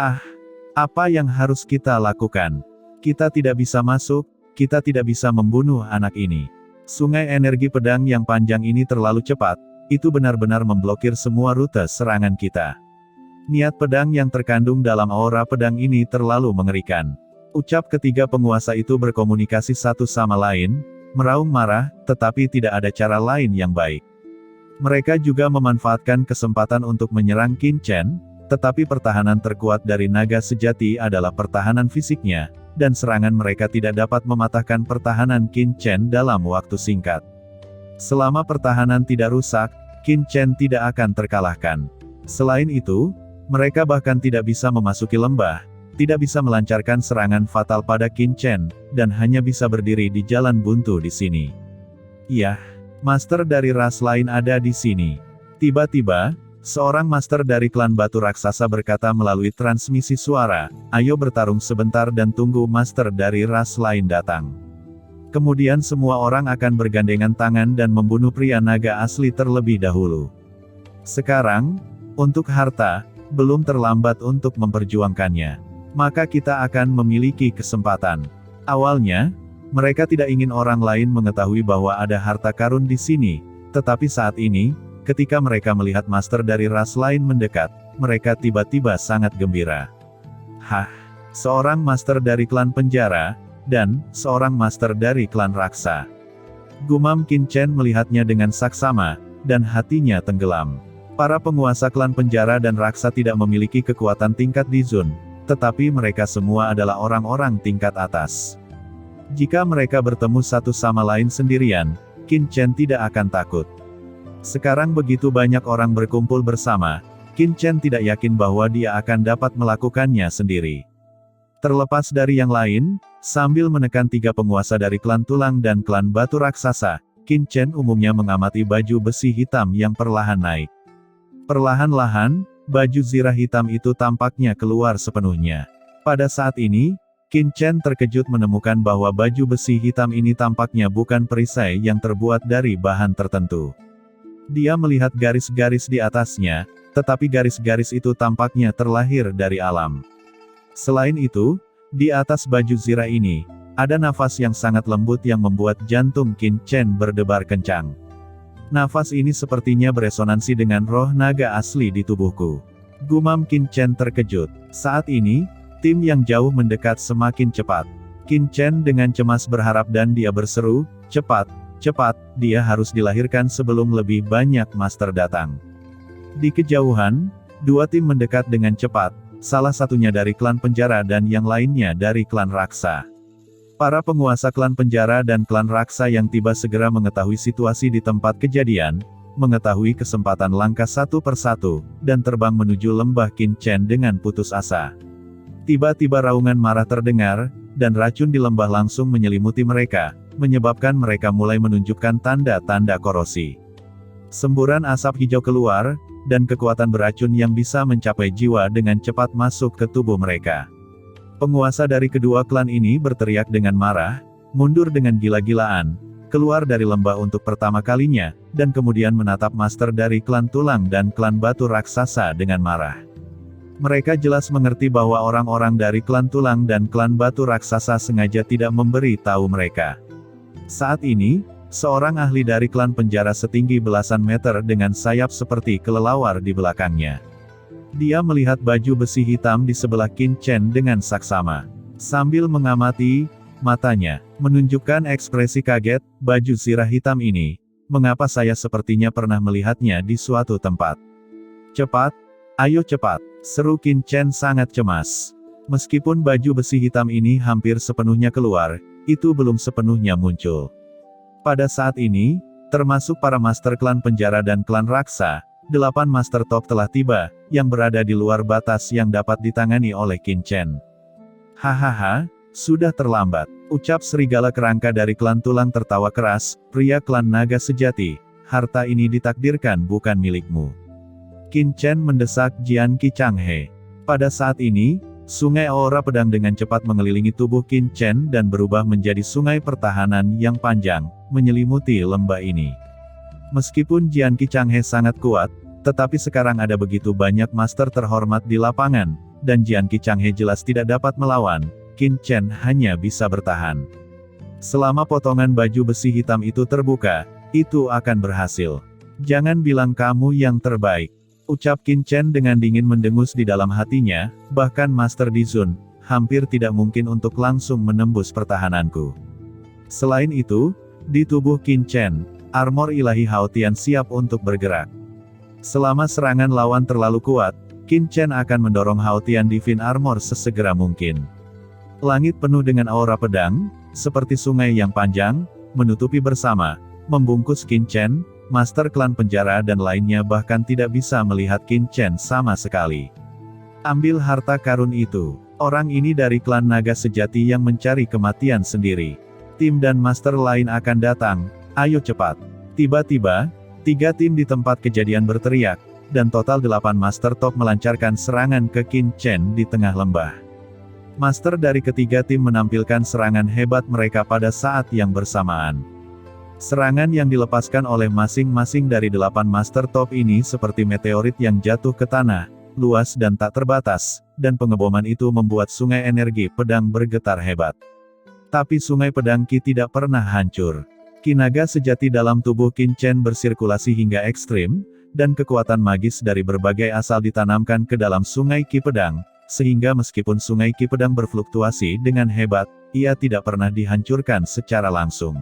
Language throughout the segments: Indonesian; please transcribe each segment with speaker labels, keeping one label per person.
Speaker 1: Ah, apa yang harus kita lakukan? Kita tidak bisa masuk, kita tidak bisa membunuh anak ini. Sungai energi pedang yang panjang ini terlalu cepat, itu benar-benar memblokir semua rute serangan kita. Niat pedang yang terkandung dalam aura pedang ini terlalu mengerikan. Ucap ketiga penguasa itu berkomunikasi satu sama lain, meraung marah, tetapi tidak ada cara lain yang baik. Mereka juga memanfaatkan kesempatan untuk menyerang Qin Chen, tetapi pertahanan terkuat dari naga sejati adalah pertahanan fisiknya, dan serangan mereka tidak dapat mematahkan pertahanan Qin Chen dalam waktu singkat. Selama pertahanan tidak rusak, Qin Chen tidak akan terkalahkan. Selain itu, mereka bahkan tidak bisa memasuki lembah, tidak bisa melancarkan serangan fatal pada Qin Chen, dan hanya bisa berdiri di jalan buntu di sini. Iya, master dari ras lain ada di sini. Tiba-tiba, seorang master dari klan batu raksasa berkata melalui transmisi suara, "Ayo bertarung sebentar dan tunggu master dari ras lain datang." Kemudian semua orang akan bergandengan tangan dan membunuh pria naga asli terlebih dahulu. Sekarang, untuk harta, belum terlambat untuk memperjuangkannya. Maka kita akan memiliki kesempatan. Awalnya, mereka tidak ingin orang lain mengetahui bahwa ada harta karun di sini, tetapi saat ini, ketika mereka melihat master dari ras lain mendekat, mereka tiba-tiba sangat gembira. Hah, seorang master dari klan penjara, dan seorang master dari klan raksa. Gumam Qin Chen melihatnya dengan saksama, dan hatinya tenggelam. Para penguasa klan penjara dan raksa tidak memiliki kekuatan tingkat Dizun, tetapi mereka semua adalah orang-orang tingkat atas. Jika mereka bertemu satu sama lain sendirian, Qin Chen tidak akan takut. Sekarang begitu banyak orang berkumpul bersama, Qin Chen tidak yakin bahwa dia akan dapat melakukannya sendiri. Terlepas dari yang lain, sambil menekan tiga penguasa dari klan tulang dan klan batu raksasa, Qin Chen umumnya mengamati baju besi hitam yang perlahan naik. Perlahan-lahan, baju zirah hitam itu tampaknya keluar sepenuhnya. Pada saat ini, Qin Chen terkejut menemukan bahwa baju besi hitam ini tampaknya bukan perisai yang terbuat dari bahan tertentu. Dia melihat garis-garis di atasnya, tetapi garis-garis itu tampaknya terlahir dari alam. Selain itu, di atas baju zirah ini, ada nafas yang sangat lembut yang membuat jantung Qin Chen berdebar kencang. Nafas ini sepertinya beresonansi dengan roh naga asli di tubuhku. Gumam Qin Chen terkejut. Saat ini, tim yang jauh mendekat semakin cepat. Qin Chen dengan cemas berharap dan dia berseru, "Cepat, cepat, dia harus dilahirkan sebelum lebih banyak master datang." Di kejauhan, dua tim mendekat dengan cepat, salah satunya dari klan penjara dan yang lainnya dari klan raksa. Para penguasa klan penjara dan klan raksa yang tiba segera mengetahui situasi di tempat kejadian, mengetahui kesempatan langkah satu persatu, dan terbang menuju lembah Qin Chen dengan putus asa. Tiba-tiba raungan marah terdengar, dan racun di lembah langsung menyelimuti mereka, menyebabkan mereka mulai menunjukkan tanda-tanda korosi. Semburan asap hijau keluar, dan kekuatan beracun yang bisa mencapai jiwa dengan cepat masuk ke tubuh mereka. Penguasa dari kedua klan ini berteriak dengan marah, mundur dengan gila-gilaan, keluar dari lembah untuk pertama kalinya, dan kemudian menatap master dari klan tulang dan klan batu raksasa dengan marah. Mereka jelas mengerti bahwa orang-orang dari klan tulang dan klan batu raksasa sengaja tidak memberi tahu mereka. Saat ini, seorang ahli dari klan penjara setinggi belasan meter dengan sayap seperti kelelawar di belakangnya. Dia melihat baju besi hitam di sebelah Qin Chen dengan saksama. Sambil mengamati, matanya menunjukkan ekspresi kaget. "Baju zirah hitam ini, mengapa saya sepertinya pernah melihatnya di suatu tempat?" "Cepat, ayo cepat," seru Qin Chen sangat cemas. Meskipun baju besi hitam ini hampir sepenuhnya keluar, itu belum sepenuhnya muncul. Pada saat ini, termasuk para master klan penjara dan klan raksa, 8 master top telah tiba, yang berada di luar batas yang dapat ditangani oleh Qin Chen. "Hahaha, sudah terlambat," ucap serigala kerangka dari klan tulang tertawa keras, "Pria klan naga sejati, harta ini ditakdirkan bukan milikmu." Qin Chen mendesak Jian Qi Changhe. Pada saat ini, sungai aura pedang dengan cepat mengelilingi tubuh Qin Chen dan berubah menjadi sungai pertahanan yang panjang, menyelimuti lembah ini. Meskipun Jian Qi Changhe sangat kuat, tetapi sekarang ada begitu banyak master terhormat di lapangan, dan Jian Qi Changhe jelas tidak dapat melawan, Qin Chen hanya bisa bertahan. Selama potongan baju besi hitam itu terbuka, itu akan berhasil. Jangan bilang kamu yang terbaik, ucap Qin Chen dengan dingin mendengus di dalam hatinya, bahkan Master Di Zun, hampir tidak mungkin untuk langsung menembus pertahananku. Selain itu, di tubuh Qin Chen, armor ilahi Hao Tian siap untuk bergerak. Selama serangan lawan terlalu kuat, Qin Chen akan mendorong Hao Tian Divine Armor sesegera mungkin. Langit penuh dengan aura pedang, seperti sungai yang panjang, menutupi bersama, membungkus Qin Chen, Master Klan Penjara dan lainnya bahkan tidak bisa melihat Qin Chen sama sekali. Ambil harta karun itu. Orang ini dari klan naga sejati yang mencari kematian sendiri. Tim dan master lain akan datang, ayo cepat. Tiba-tiba, 3 tim di tempat kejadian berteriak, dan total 8 master top melancarkan serangan ke Qin Chen di tengah lembah. Master dari ketiga tim menampilkan serangan hebat mereka pada saat yang bersamaan. Serangan yang dilepaskan oleh masing-masing dari 8 master top ini seperti meteorit yang jatuh ke tanah, luas dan tak terbatas, dan pengeboman itu membuat sungai energi pedang bergetar hebat. Tapi sungai pedang Qi tidak pernah hancur. Qi naga sejati dalam tubuh Qin Chen bersirkulasi hingga ekstrim, dan kekuatan magis dari berbagai asal ditanamkan ke dalam sungai Qi pedang, sehingga meskipun sungai Qi pedang berfluktuasi dengan hebat, ia tidak pernah dihancurkan secara langsung.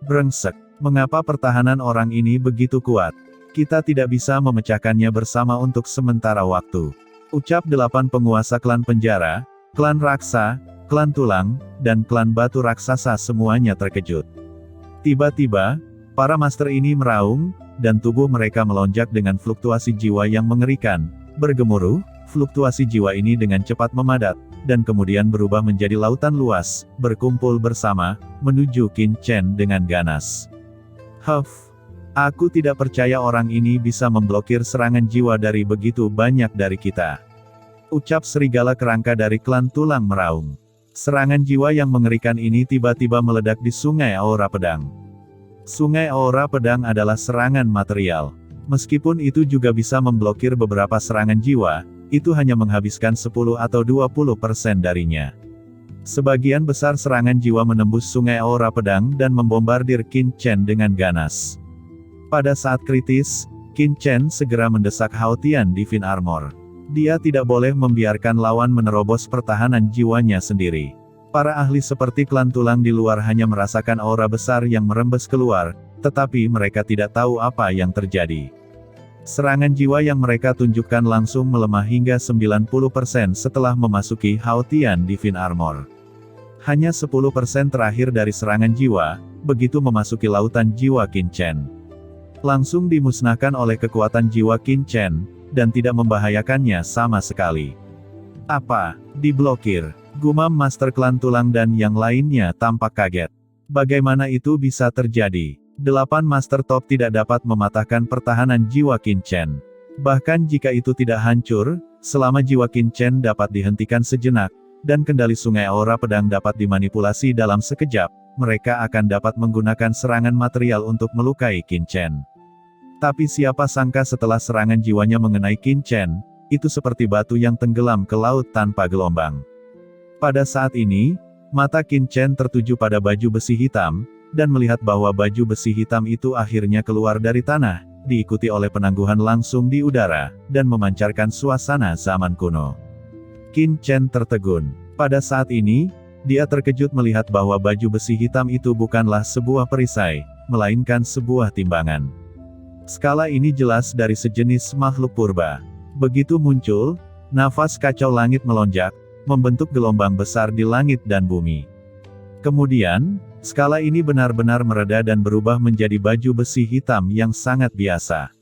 Speaker 1: Brengsek, mengapa pertahanan orang ini begitu kuat? Kita tidak bisa memecahkannya bersama untuk sementara waktu. Ucap 8 penguasa klan penjara, klan raksa, klan tulang, dan klan batu raksasa semuanya terkejut. Tiba-tiba, para master ini meraung, dan tubuh mereka melonjak dengan fluktuasi jiwa yang mengerikan. Bergemuruh, fluktuasi jiwa ini dengan cepat memadat, dan kemudian berubah menjadi lautan luas, berkumpul bersama, menuju Qin Chen dengan ganas. Huff, aku tidak percaya orang ini bisa memblokir serangan jiwa dari begitu banyak dari kita. Ucap serigala kerangka dari klan tulang meraung. Serangan jiwa yang mengerikan ini tiba-tiba meledak di sungai aura pedang. Sungai aura pedang adalah serangan material. Meskipun itu juga bisa memblokir beberapa serangan jiwa, itu hanya menghabiskan 10 atau 20% darinya. Sebagian besar serangan jiwa menembus sungai aura pedang dan membombardir Qin Chen dengan ganas. Pada saat kritis, Qin Chen segera mendesak Hao Tian Divine Armor. Dia tidak boleh membiarkan lawan menerobos pertahanan jiwanya sendiri. Para ahli seperti klan tulang di luar hanya merasakan aura besar yang merembes keluar, tetapi mereka tidak tahu apa yang terjadi. Serangan jiwa yang mereka tunjukkan langsung melemah hingga 90% setelah memasuki Hao Tian Divine Armor. Hanya 10% terakhir dari serangan jiwa, begitu memasuki lautan jiwa Qin Chen. Langsung dimusnahkan oleh kekuatan jiwa Qin Chen, dan tidak membahayakannya sama sekali. Apa? Diblokir? Gumam Master Klan Tulang dan yang lainnya tampak kaget. Bagaimana itu bisa terjadi? 8 Master Top tidak dapat mematahkan pertahanan jiwa Qin Chen. Bahkan jika itu tidak hancur, selama jiwa Qin Chen dapat dihentikan sejenak, dan kendali sungai aura pedang dapat dimanipulasi dalam sekejap, mereka akan dapat menggunakan serangan material untuk melukai Qin Chen. Tapi siapa sangka setelah serangan jiwanya mengenai Qin Chen, itu seperti batu yang tenggelam ke laut tanpa gelombang. Pada saat ini, mata Qin Chen tertuju pada baju besi hitam, dan melihat bahwa baju besi hitam itu akhirnya keluar dari tanah, diikuti oleh penangguhan langsung di udara, dan memancarkan suasana zaman kuno. Qin Chen tertegun. Pada saat ini, dia terkejut melihat bahwa baju besi hitam itu bukanlah sebuah perisai, melainkan sebuah timbangan. Skala ini jelas dari sejenis makhluk purba. Begitu muncul, nafas kacau langit melonjak, membentuk gelombang besar di langit dan bumi. Kemudian, skala ini benar-benar mereda dan berubah menjadi baju besi hitam yang sangat biasa.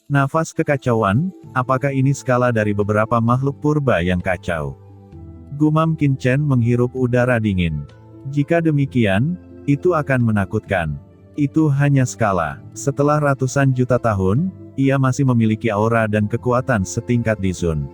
Speaker 1: Nafas kekacauan, apakah ini skala dari beberapa makhluk purba yang kacau? Gumam Qin Chen menghirup udara dingin. Jika demikian, itu akan menakutkan. Itu hanya skala. Setelah ratusan juta tahun, ia masih memiliki aura dan kekuatan setingkat Di Zun.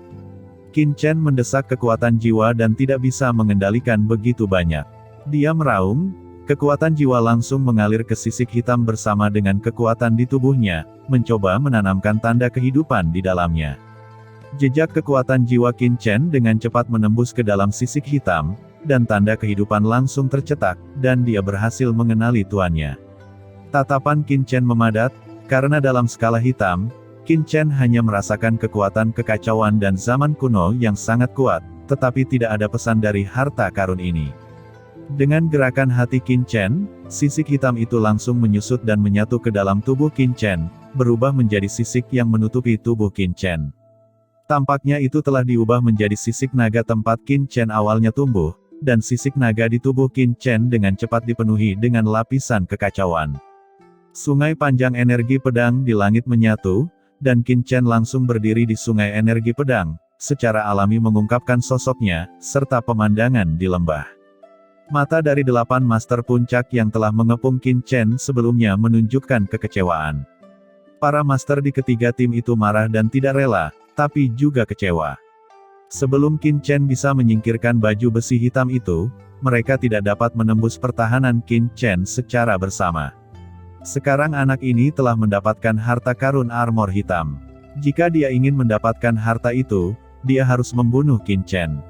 Speaker 1: Qin Chen mendesak kekuatan jiwa dan tidak bisa mengendalikan begitu banyak. Dia meraung, kekuatan jiwa langsung mengalir ke sisik hitam bersama dengan kekuatan di tubuhnya, mencoba menanamkan tanda kehidupan di dalamnya. Jejak kekuatan jiwa Qin Chen dengan cepat menembus ke dalam sisik hitam, dan tanda kehidupan langsung tercetak, dan dia berhasil mengenali tuannya. Tatapan Qin Chen memadat, karena dalam skala hitam, Qin Chen hanya merasakan kekuatan kekacauan dan zaman kuno yang sangat kuat, tetapi tidak ada pesan dari harta karun ini. Dengan gerakan hati Qin Chen, sisik hitam itu langsung menyusut dan menyatu ke dalam tubuh Qin Chen, berubah menjadi sisik yang menutupi tubuh Qin Chen. Tampaknya itu telah diubah menjadi sisik naga tempat Qin Chen awalnya tumbuh, dan sisik naga di tubuh Qin Chen dengan cepat dipenuhi dengan lapisan kekacauan. Sungai panjang energi pedang di langit menyatu, dan Qin Chen langsung berdiri di sungai energi pedang, secara alami mengungkapkan sosoknya, serta pemandangan di lembah. Mata dari 8 master puncak yang telah mengepung Qin Chen sebelumnya menunjukkan kekecewaan. Para master di ketiga tim itu marah dan tidak rela, tapi juga kecewa. Sebelum Qin Chen bisa menyingkirkan baju besi hitam itu, mereka tidak dapat menembus pertahanan Qin Chen secara bersama. Sekarang anak ini telah mendapatkan harta karun armor hitam. Jika dia ingin mendapatkan harta itu, dia harus membunuh Qin Chen.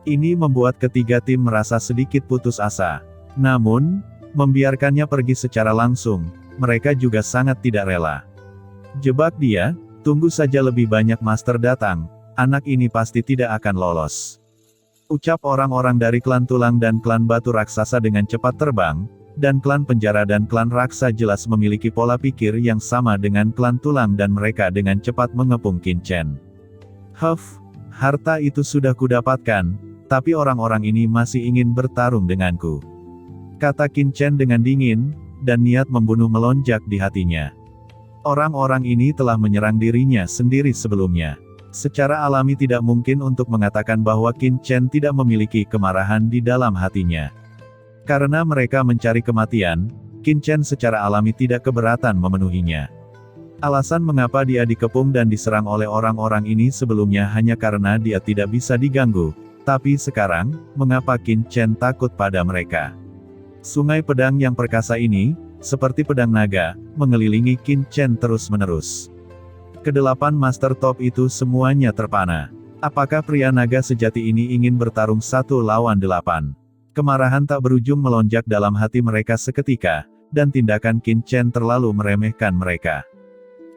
Speaker 1: Ini membuat ketiga tim merasa sedikit putus asa. Namun, membiarkannya pergi secara langsung, mereka juga sangat tidak rela. Jebak dia, tunggu saja lebih banyak master datang, anak ini pasti tidak akan lolos. Ucap orang-orang dari klan tulang dan klan batu raksasa dengan cepat terbang, dan klan penjara dan klan raksa jelas memiliki pola pikir yang sama dengan klan tulang dan mereka dengan cepat mengepung Qin Chen. Harta itu sudah kudapatkan, tapi orang-orang ini masih ingin bertarung denganku, kata Qin Chen dengan dingin, dan niat membunuh melonjak di hatinya. Orang-orang ini telah menyerang dirinya sendiri sebelumnya. Secara alami tidak mungkin untuk mengatakan bahwa Qin Chen tidak memiliki kemarahan di dalam hatinya. Karena mereka mencari kematian, Qin Chen secara alami tidak keberatan memenuhinya. Alasan mengapa dia dikepung dan diserang oleh orang-orang ini sebelumnya hanya karena dia tidak bisa diganggu. Tapi sekarang, mengapa Qin Chen takut pada mereka? Sungai pedang yang perkasa ini, seperti pedang naga, mengelilingi Qin Chen terus-menerus. Kedelapan master top itu semuanya terpana. Apakah pria naga sejati ini ingin bertarung 1 lawan 8? Kemarahan tak berujung melonjak dalam hati mereka seketika, dan tindakan Qin Chen terlalu meremehkan mereka.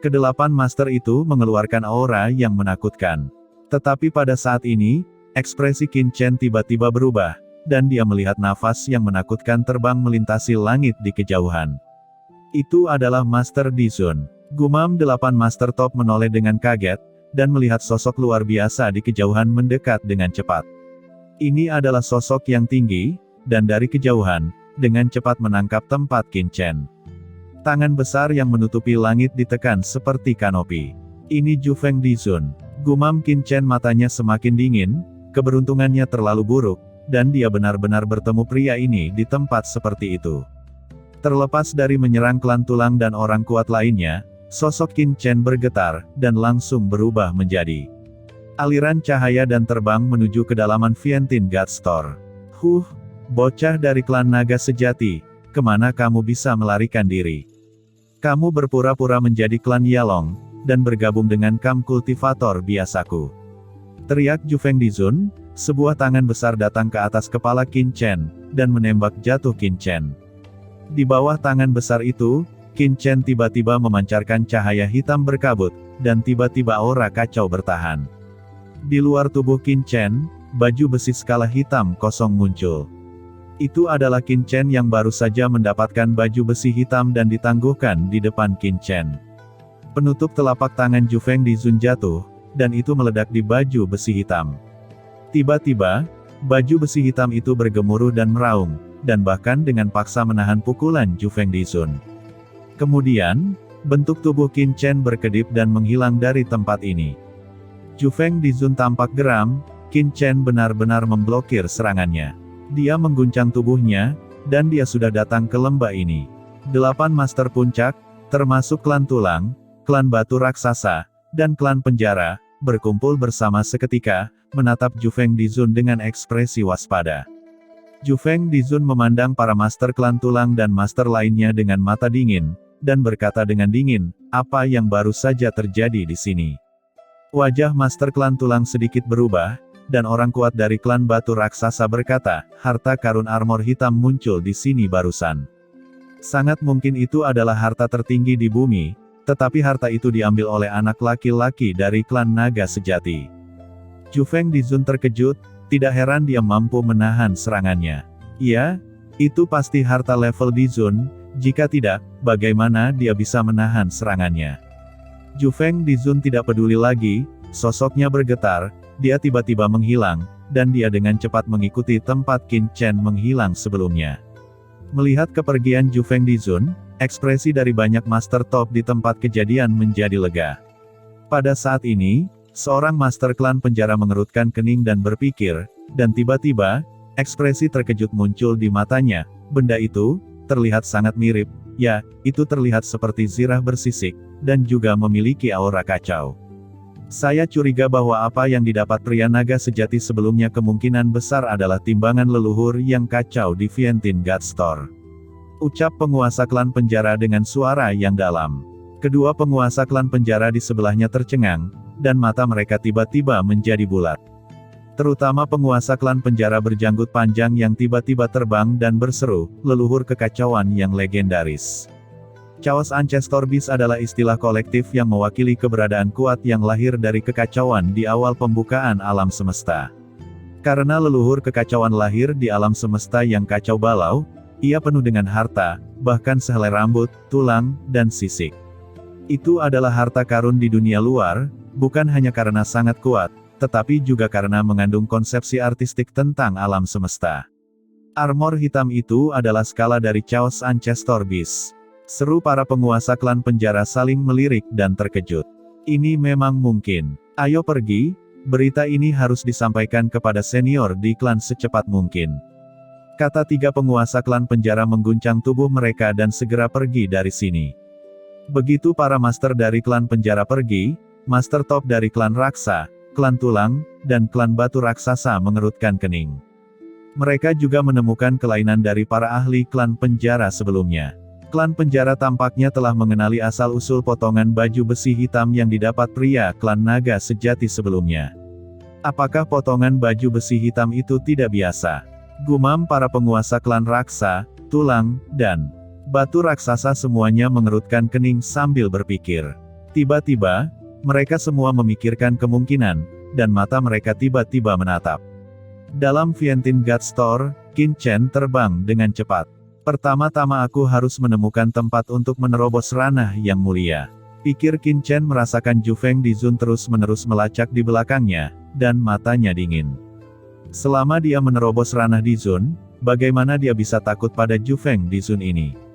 Speaker 1: Kedelapan master itu mengeluarkan aura yang menakutkan. Tetapi pada saat ini, ekspresi Qin Chen tiba-tiba berubah, dan dia melihat nafas yang menakutkan terbang melintasi langit di kejauhan. Itu adalah Master Dizun. Gumam 8 Master Top menoleh dengan kaget, dan melihat sosok luar biasa di kejauhan mendekat dengan cepat. Ini adalah sosok yang tinggi, dan dari kejauhan, dengan cepat menangkap tempat Qin Chen. Tangan besar yang menutupi langit ditekan seperti kanopi. Ini Jufeng Dizun. Gumam Qin Chen, matanya semakin dingin, keberuntungannya terlalu buruk, dan dia benar-benar bertemu pria ini di tempat seperti itu. Terlepas dari menyerang klan tulang dan orang kuat lainnya, sosok Qin Chen bergetar, dan langsung berubah menjadi aliran cahaya dan terbang menuju kedalaman Vientiane God Store. Bocah dari klan naga sejati, kemana kamu bisa melarikan diri? Kamu berpura-pura menjadi klan Yalong, dan bergabung dengan kam kultivator biasaku. Teriak Jufeng Dizun. Sebuah tangan besar datang ke atas kepala Qin Chen, dan menembak jatuh Qin Chen. Di bawah tangan besar itu, Qin Chen tiba-tiba memancarkan cahaya hitam berkabut, dan tiba-tiba aura kacau bertahan. Di luar tubuh Qin Chen, baju besi skala hitam kosong muncul. Itu adalah Qin Chen yang baru saja mendapatkan baju besi hitam dan ditangguhkan di depan Qin Chen. Penutup telapak tangan Jufeng Dizun jatuh, dan itu meledak di baju besi hitam. Tiba-tiba, baju besi hitam itu bergemuruh dan meraung, dan bahkan dengan paksa menahan pukulan Jufeng Dizun. Kemudian, bentuk tubuh Qin Chen berkedip dan menghilang dari tempat ini. Jufeng Dizun tampak geram, Qin Chen benar-benar memblokir serangannya. Dia mengguncang tubuhnya, dan dia sudah datang ke lembah ini. 8 master puncak, termasuk klan tulang, klan batu raksasa, dan klan penjara, berkumpul bersama seketika, menatap Jufeng Dizun dengan ekspresi waspada. Jufeng Dizun memandang para master klan tulang dan master lainnya dengan mata dingin, dan berkata dengan dingin, apa yang baru saja terjadi di sini? Wajah Master Klan Tulang sedikit berubah, dan orang kuat dari klan Batu Raksasa berkata, harta karun armor hitam muncul di sini barusan. Sangat mungkin itu adalah harta tertinggi di bumi, tetapi harta itu diambil oleh anak laki-laki dari klan Naga Sejati. Jufeng Dizun terkejut, tidak heran dia mampu menahan serangannya. Iya, itu pasti harta level Dizun, jika tidak, bagaimana dia bisa menahan serangannya? Jufeng Dizun tidak peduli lagi, sosoknya bergetar, dia tiba-tiba menghilang, dan dia dengan cepat mengikuti tempat Qin Chen menghilang sebelumnya. Melihat kepergian Jufeng Dizun, ekspresi dari banyak master top di tempat kejadian menjadi lega. Pada saat ini, seorang master klan penjara mengerutkan kening dan berpikir, dan tiba-tiba, ekspresi terkejut muncul di matanya. Benda itu terlihat sangat mirip, ya, itu terlihat seperti zirah bersisik, dan juga memiliki aura kacau. Saya curiga bahwa apa yang didapat pria naga sejati sebelumnya kemungkinan besar adalah timbangan leluhur yang kacau di Vientiane God Store. Ucap penguasa klan penjara dengan suara yang dalam. Kedua penguasa klan penjara di sebelahnya tercengang, dan mata mereka tiba-tiba menjadi bulat. Terutama penguasa klan penjara berjanggut panjang yang tiba-tiba terbang dan berseru, leluhur kekacauan yang legendaris. Chaos Ancestor Beast adalah istilah kolektif yang mewakili keberadaan kuat yang lahir dari kekacauan di awal pembukaan alam semesta. Karena leluhur kekacauan lahir di alam semesta yang kacau balau, ia penuh dengan harta, bahkan sehelai rambut, tulang, dan sisik. Itu adalah harta karun di dunia luar, bukan hanya karena sangat kuat, tetapi juga karena mengandung konsepsi artistik tentang alam semesta. Armor hitam itu adalah skala dari Chaos Ancestor Beast. Seru para penguasa klan penjara saling melirik dan terkejut. Ini memang mungkin. Ayo pergi, berita ini harus disampaikan kepada senior di klan secepat mungkin. Kata tiga penguasa klan penjara mengguncang tubuh mereka dan segera pergi dari sini. Begitu para master dari klan penjara pergi, master top dari klan Raksa, klan Tulang, dan klan Batu Raksasa mengerutkan kening. Mereka juga menemukan kelainan dari para ahli klan penjara sebelumnya. Klan penjara tampaknya telah mengenali asal-usul potongan baju besi hitam yang didapat pria klan naga sejati sebelumnya. Apakah potongan baju besi hitam itu tidak biasa? Gumam para penguasa klan Raksa, Tulang, dan Batu Raksasa semuanya mengerutkan kening sambil berpikir. Tiba-tiba, mereka semua memikirkan kemungkinan, dan mata mereka tiba-tiba menatap. Dalam Vientiane God Store, Qin Chen terbang dengan cepat. Pertama-tama aku harus menemukan tempat untuk menerobos ranah yang mulia. Pikir Qin Chen merasakan Jufeng Dizun terus-menerus melacak di belakangnya, dan matanya dingin. Selama dia menerobos ranah Dizun, bagaimana dia bisa takut pada Jufeng Dizun ini?